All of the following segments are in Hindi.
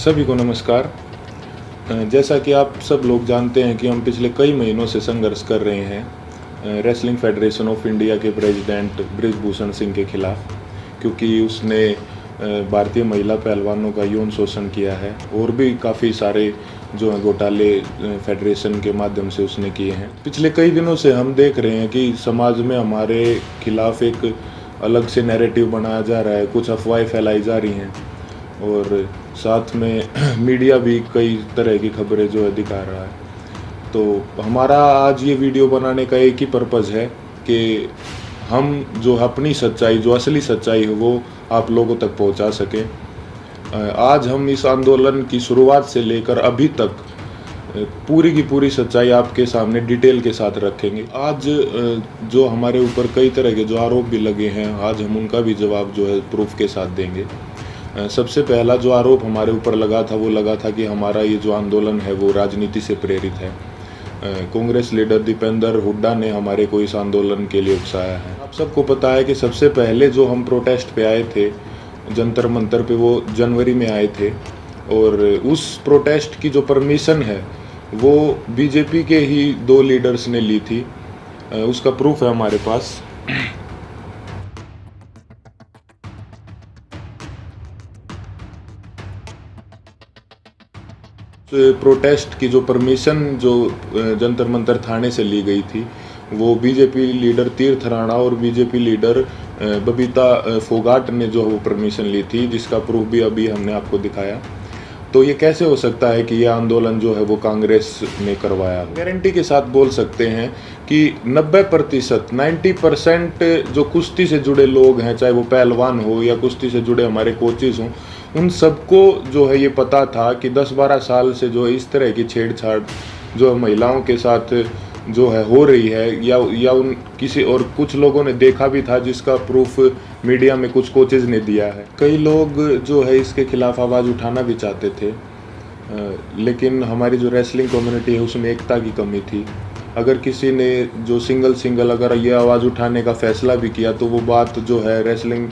सभी को नमस्कार। जैसा कि आप सब लोग जानते हैं कि हम पिछले कई महीनों से संघर्ष कर रहे हैं रेसलिंग फेडरेशन ऑफ इंडिया के प्रेसिडेंट बृजभूषण सिंह के खिलाफ, क्योंकि उसने भारतीय महिला पहलवानों का यौन शोषण किया है और भी काफ़ी सारे जो हैं घोटाले फेडरेशन के माध्यम से उसने किए हैं। पिछले कई दिनों से हम देख रहे हैं कि समाज में हमारे खिलाफ एक अलग से नैरेटिव बनाया जा रहा है, कुछ अफवाहें फैलाई जा रही हैं और साथ में मीडिया भी कई तरह की खबरें जो है दिखा रहा है। तो हमारा आज ये वीडियो बनाने का एक ही पर्पज़ है कि हम जो अपनी सच्चाई, जो असली सच्चाई है वो आप लोगों तक पहुंचा सकें। आज हम इस आंदोलन की शुरुआत से लेकर अभी तक पूरी की पूरी सच्चाई आपके सामने डिटेल के साथ रखेंगे। आज जो हमारे ऊपर कई तरह के जो आरोप भी लगे हैं, आज हम उनका भी जवाब जो है प्रूफ के साथ देंगे। सबसे पहला जो आरोप हमारे ऊपर लगा था वो लगा था कि हमारा ये जो आंदोलन है वो राजनीति से प्रेरित है। कांग्रेस लीडर दीपेंद्र हुड्डा ने हमारे को इस आंदोलन के लिए उकसाया है। आप सबको पता है कि सबसे पहले जो हम प्रोटेस्ट पे आए थे जंतर मंतर पे, वो जनवरी में आए थे और उस प्रोटेस्ट की जो परमिशन है वो बीजेपी के ही 2 लीडर्स ने ली थी। उसका प्रूफ है हमारे पास। प्रोटेस्ट की जो परमिशन जो जंतर मंतर थाने से ली गई थी वो बीजेपी लीडर तीर्थ राणा और बीजेपी लीडर बबीता फोगाट ने जो वो परमिशन ली थी, जिसका प्रूफ भी अभी हमने आपको दिखाया। तो ये कैसे हो सकता है कि ये आंदोलन जो है वो कांग्रेस ने करवाया? गारंटी के साथ बोल सकते हैं कि 90% जो कुश्ती से जुड़े लोग हैं, चाहे वो पहलवान हो या कुश्ती से जुड़े हमारे कोचेज़ हों, उन सबको जो है ये पता था कि 10-12 साल से जो है इस तरह की छेड़छाड़ जो है महिलाओं के साथ जो है हो रही है, या उन किसी और कुछ लोगों ने देखा भी था, जिसका प्रूफ मीडिया में कुछ कोचेज़ ने दिया है। कई लोग जो है इसके खिलाफ आवाज़ उठाना भी चाहते थे, लेकिन हमारी जो रेसलिंग कम्युनिटी है उसमें एकता की कमी थी। अगर किसी ने जो सिंगल अगर ये आवाज़ उठाने का फैसला भी किया तो वो बात जो है रेसलिंग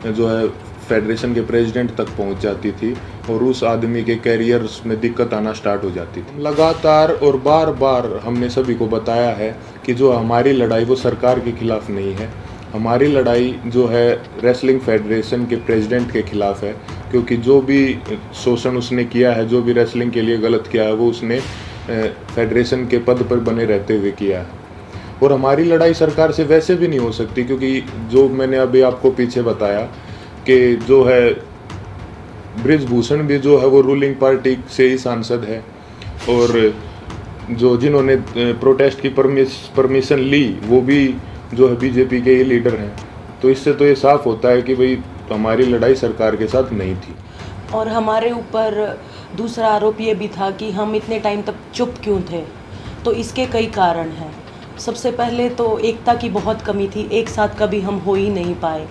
जो है फेडरेशन के प्रेसिडेंट तक पहुंच जाती थी और उस आदमी के कैरियर में दिक्कत आना स्टार्ट हो जाती थी। लगातार और बार बार हमने सभी को बताया है कि जो हमारी लड़ाई वो सरकार के खिलाफ नहीं है, हमारी लड़ाई जो है रेसलिंग फेडरेशन के प्रेसिडेंट के खिलाफ है, क्योंकि जो भी शोषण उसने किया है, जो भी रेसलिंग के लिए गलत किया है, वो उसने फेडरेशन के पद पर बने रहते हुए किया है। और हमारी लड़ाई सरकार से वैसे भी नहीं हो सकती, क्योंकि जो मैंने अभी आपको पीछे बताया कि जो है बृजभूषण भी जो है वो रूलिंग पार्टी से ही सांसद है और जो जिन्होंने प्रोटेस्ट की परमिशन ली वो भी जो है बीजेपी के ही लीडर हैं। तो इससे तो ये साफ होता है कि भाई हमारी लड़ाई सरकार के साथ नहीं थी। और हमारे ऊपर दूसरा आरोप ये भी था कि हम इतने टाइम तक चुप क्यों थे। तो इसके कई कारण हैं। सबसे पहले तो एकता की बहुत कमी थी, एक साथ कभी हम हो ही नहीं पाए।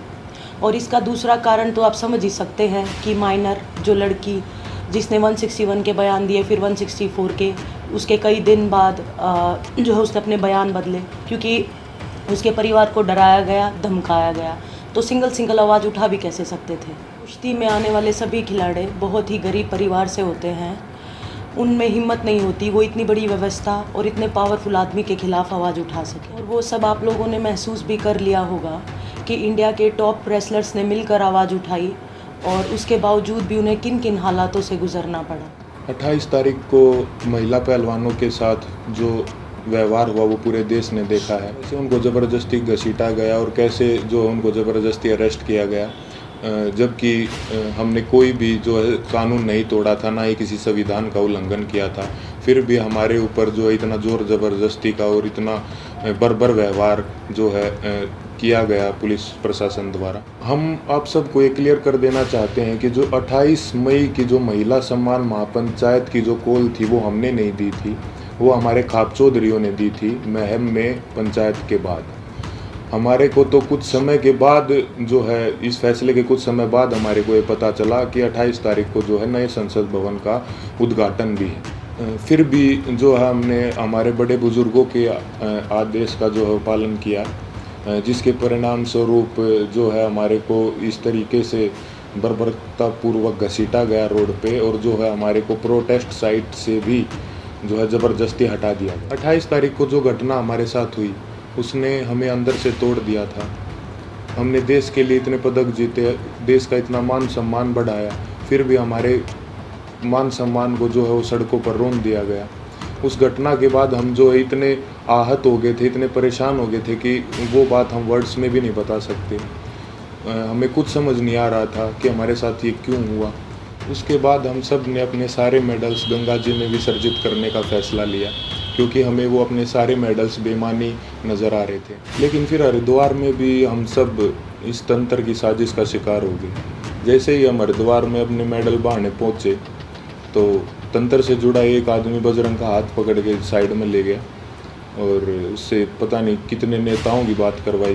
और इसका दूसरा कारण तो आप समझ ही सकते हैं कि माइनर जो लड़की जिसने 161 के बयान दिए, फिर 164 के, उसके कई दिन बाद जो है उसने अपने बयान बदले, क्योंकि उसके परिवार को डराया गया, धमकाया गया। तो सिंगल आवाज़ उठा भी कैसे सकते थे। कुश्ती में आने वाले सभी खिलाड़ी बहुत ही गरीब परिवार से होते हैं, उनमें हिम्मत नहीं होती वो इतनी बड़ी व्यवस्था और इतने पावरफुल आदमी के खिलाफ आवाज़ उठा सके। और वो सब आप लोगों ने महसूस भी कर लिया होगा कि इंडिया के टॉप रेसलर्स ने मिलकर आवाज़ उठाई और उसके बावजूद भी उन्हें किन किन हालातों से गुजरना पड़ा। 28 तारीख को महिला पहलवानों के साथ जो व्यवहार हुआ वो पूरे देश ने देखा है। कैसे उनको ज़बरदस्ती घसीटा गया और कैसे जो उनको ज़बरदस्ती अरेस्ट किया गया, जबकि हमने कोई भी जो है कानून नहीं तोड़ा था, ना ही किसी संविधान का उल्लंघन किया था। फिर भी हमारे ऊपर जो है इतना ज़ोर ज़बरदस्ती का और इतना बर्बर व्यवहार जो है किया गया पुलिस प्रशासन द्वारा। हम आप सबको ये क्लियर कर देना चाहते हैं कि जो 28 मई की जो महिला सम्मान महापंचायत की जो कॉल थी वो हमने नहीं दी थी, वो हमारे खाप चौधरियों ने दी थी महम में पंचायत के बाद। हमारे को तो कुछ समय के बाद जो है इस फैसले के कुछ समय बाद हमारे को ये पता चला कि 28 तारीख को जो है नए संसद भवन का उद्घाटन भी है। फिर भी जो है हमने हमारे बड़े बुजुर्गों के आदेश का जो है पालन किया, जिसके परिणाम स्वरूप जो है हमारे को इस तरीके से बर्बरतापूर्वक घसीटा गया रोड पे, और जो है हमारे को प्रोटेस्ट साइट से भी जो है ज़बरदस्ती हटा दिया गया। 28 तारीख को जो घटना हमारे साथ हुई उसने हमें अंदर से तोड़ दिया था। हमने देश के लिए इतने पदक जीते, देश का इतना मान सम्मान बढ़ाया, फिर भी हमारे मान सम्मान को जो है वो सड़कों पर रौंद दिया गया। उस घटना के बाद हम जो है इतने आहत हो गए थे, इतने परेशान हो गए थे कि वो बात हम वर्ड्स में भी नहीं बता सकते। हमें कुछ समझ नहीं आ रहा था कि हमारे साथ ये क्यों हुआ। उसके बाद हम सब ने अपने सारे मेडल्स गंगा जी में विसर्जित करने का फ़ैसला लिया, क्योंकि हमें वो अपने सारे मेडल्स बेईमानी नज़र आ रहे थे। लेकिन फिर हरिद्वार में भी हम सब इस तंत्र की साजिश का शिकार हो गए। जैसे ही हम हरिद्वार में अपने मेडल बहाने पहुँचे तो तंत्र से जुड़ा एक आदमी बजरंग का हाथ पकड़ के साइड में ले गया और उससे पता नहीं कितने नेताओं की बात करवाई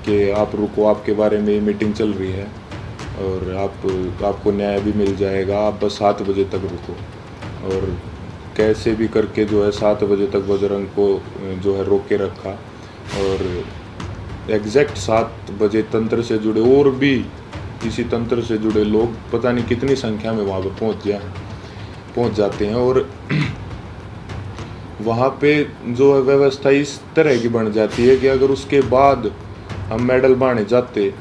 कि आप रुको, आपके बारे में मीटिंग चल रही है और आपको न्याय भी मिल जाएगा, आप बस 7 बजे तक रुको। और कैसे भी करके जो है 7 बजे तक बजरंग को जो है रोक के रखा, और एग्जैक्ट 7 बजे तंत्र से जुड़े और भी इसी तंत्र से जुड़े लोग पता नहीं कितनी संख्या में वहाँ पर पहुँच जाते हैं। और वहाँ पे जो है व्यवस्था इस तरह की बन जाती है कि अगर उसके बाद हम मेडल बांटे जाते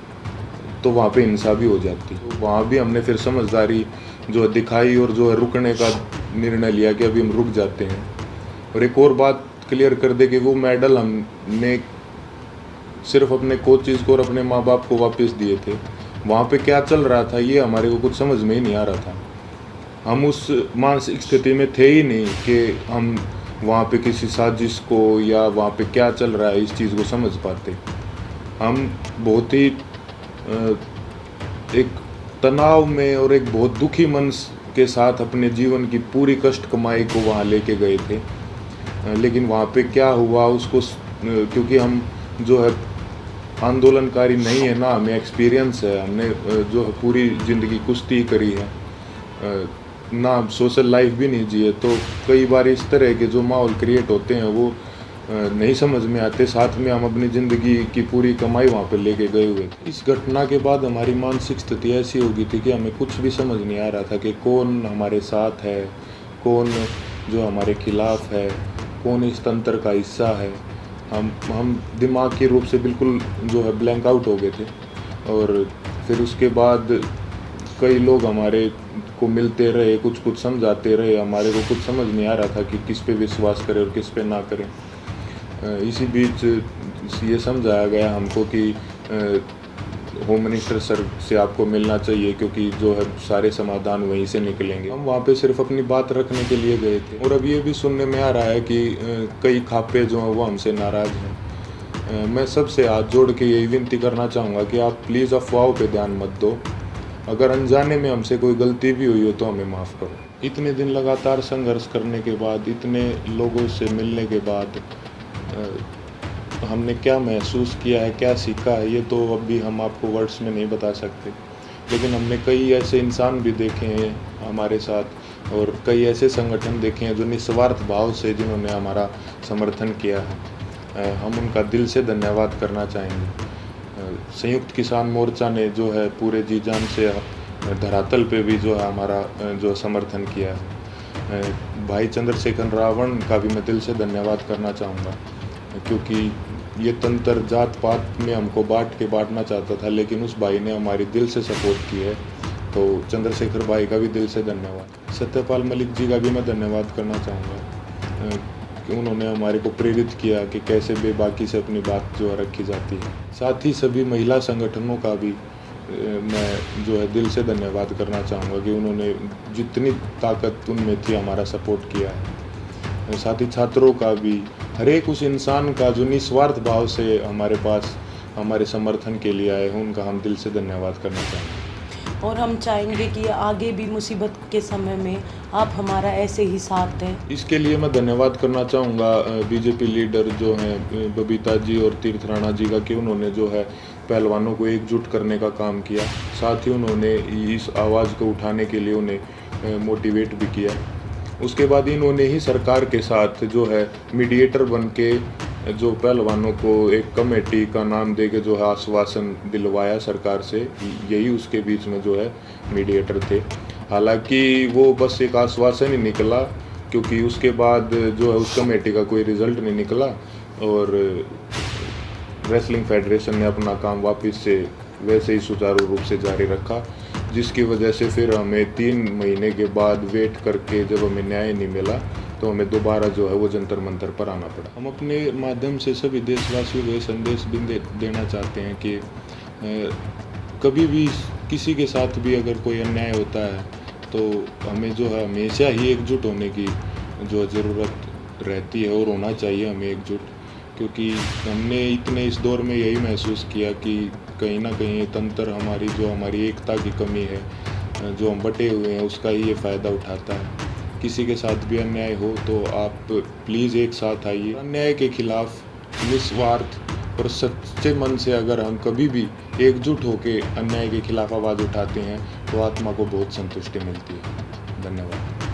तो वहाँ पे हिंसा भी हो जाती। तो वहाँ भी हमने फिर समझदारी जो है दिखाई और जो है रुकने का निर्णय लिया कि अभी हम रुक जाते हैं। और एक और बात क्लियर कर दे कि वो मेडल हमने सिर्फ अपने कोचेज़ को और अपने माँ बाप को वापस दिए थे। वहाँ पे क्या चल रहा था ये हमारे को कुछ समझ में ही नहीं आ रहा था। हम उस मानसिक स्थिति में थे ही नहीं कि हम वहाँ पे किसी साजिश को या वहाँ पे क्या चल रहा है इस चीज़ को समझ पाते। हम बहुत ही एक तनाव में और एक बहुत दुखी मन के साथ अपने जीवन की पूरी कष्ट कमाई को वहाँ लेके गए थे। लेकिन वहाँ पे क्या हुआ उसको, क्योंकि हम जो है आंदोलनकारी नहीं है ना, हमें एक्सपीरियंस है, हमने जो है पूरी ज़िंदगी कुश्ती करी है ना, सोशल लाइफ भी नहीं जिए, तो कई बार इस तरह के जो माहौल क्रिएट होते हैं वो नहीं समझ में आते। साथ में हम अपनी ज़िंदगी की पूरी कमाई वहाँ पर लेके गए हुए थे। इस घटना के बाद हमारी मानसिक स्थिति ऐसी हो गई थी कि हमें कुछ भी समझ नहीं आ रहा था कि कौन हमारे साथ है, कौन जो हमारे खिलाफ है, कौन इस तंत्र का हिस्सा है। हम दिमागी रूप से बिल्कुल जो है ब्लैंक आउट हो गए थे। और फिर उसके बाद कई लोग हमारे को मिलते रहे, कुछ समझाते रहे, हमारे को कुछ समझ नहीं आ रहा था कि किस पे विश्वास करें और किस पे ना करें। इसी बीच ये समझाया गया हमको कि होम मिनिस्टर सर से आपको मिलना चाहिए, क्योंकि जो है सारे समाधान वहीं से निकलेंगे। हम वहाँ पे सिर्फ अपनी बात रखने के लिए गए थे। और अब ये भी सुनने में आ रहा है कि कई खापे जो हैं वो हमसे नाराज़ हैं। मैं सबसे हाथ जोड़ के यही विनती करना चाहूँगा कि आप प्लीज़ अफवाहों पे ध्यान मत दो। अगर अनजाने में हमसे कोई गलती भी हुई हो तो हमें माफ़ करो। इतने दिन लगातार संघर्ष करने के बाद, इतने लोगों से मिलने के बाद हमने क्या महसूस किया है, क्या सीखा है, ये तो अभी हम आपको वर्ड्स में नहीं बता सकते। लेकिन हमने कई ऐसे इंसान भी देखे हैं हमारे साथ, और कई ऐसे संगठन देखे हैं जो निस्वार्थ भाव से जिन्होंने हमारा समर्थन किया है। हम उनका दिल से धन्यवाद करना चाहेंगे। संयुक्त किसान मोर्चा ने जो है पूरे जी जान से धरातल पे भी जो है हमारा जो समर्थन किया है। भाई चंद्रशेखर रावण का भी मैं दिल से धन्यवाद करना चाहूँगा, क्योंकि ये तंत्र जात पात में हमको बांटना चाहता था, लेकिन उस भाई ने हमारी दिल से सपोर्ट की है। तो चंद्रशेखर भाई का भी दिल से धन्यवाद। सत्यपाल मलिक जी का भी मैं धन्यवाद करना चाहूँगा कि उन्होंने हमारे को प्रेरित किया कि कैसे बेबाकी से अपनी बात जो है रखी जाती है। साथ ही सभी महिला संगठनों का भी मैं जो है दिल से धन्यवाद करना चाहूँगा कि उन्होंने जितनी ताकत उनमें थी हमारा सपोर्ट किया है। साथ ही छात्रों का भी, हर एक उस इंसान का जो निस्वार्थ भाव से हमारे पास हमारे समर्थन के लिए आए हैं, उनका हम दिल से धन्यवाद करना चाहेंगे। और हम चाहेंगे कि आगे भी मुसीबत के समय में आप हमारा ऐसे ही साथ दें। इसके लिए मैं धन्यवाद करना चाहूँगा बीजेपी लीडर जो हैं बबीता जी और तीर्थ राणा जी का, कि उन्होंने जो है पहलवानों को एकजुट करने का काम किया। साथ ही उन्होंने इस आवाज़ को उठाने के लिए उन्हें मोटिवेट भी किया। उसके बाद इन्होंने ही सरकार के साथ जो है मीडिएटर बन के जो पहलवानों को एक कमेटी का नाम दे के जो है आश्वासन दिलवाया सरकार से, यही उसके बीच में जो है मीडिएटर थे। हालांकि वो बस एक आश्वासन ही निकला, क्योंकि उसके बाद जो है उस कमेटी का कोई रिज़ल्ट नहीं निकला और रेसलिंग फेडरेशन ने अपना काम वापस से वैसे ही सुचारू रूप से जारी रखा, जिसकी वजह से फिर हमें 3 महीने के बाद वेट करके जब हमें न्याय नहीं मिला तो हमें दोबारा जो है वो जंतर मंतर पर आना पड़ा। हम अपने माध्यम से सभी देशवासियों को ये संदेश भी देना चाहते हैं कि कभी भी किसी के साथ भी अगर कोई अन्याय होता है तो हमें जो है हमेशा ही एकजुट होने की जो ज़रूरत रहती है और होना चाहिए हमें एकजुट, क्योंकि हमने इतने इस दौर में यही महसूस किया कि कहीं ना कहीं तंत्र हमारी एकता की कमी है, जो हम बटे हुए हैं उसका ही ये फ़ायदा उठाता है। किसी के साथ भी अन्याय हो तो आप प्लीज़ एक साथ आइए। अन्याय के खिलाफ निस्वार्थ और सच्चे मन से अगर हम कभी भी एकजुट होकर अन्याय के खिलाफ आवाज़ उठाते हैं तो आत्मा को बहुत संतुष्टि मिलती है। धन्यवाद।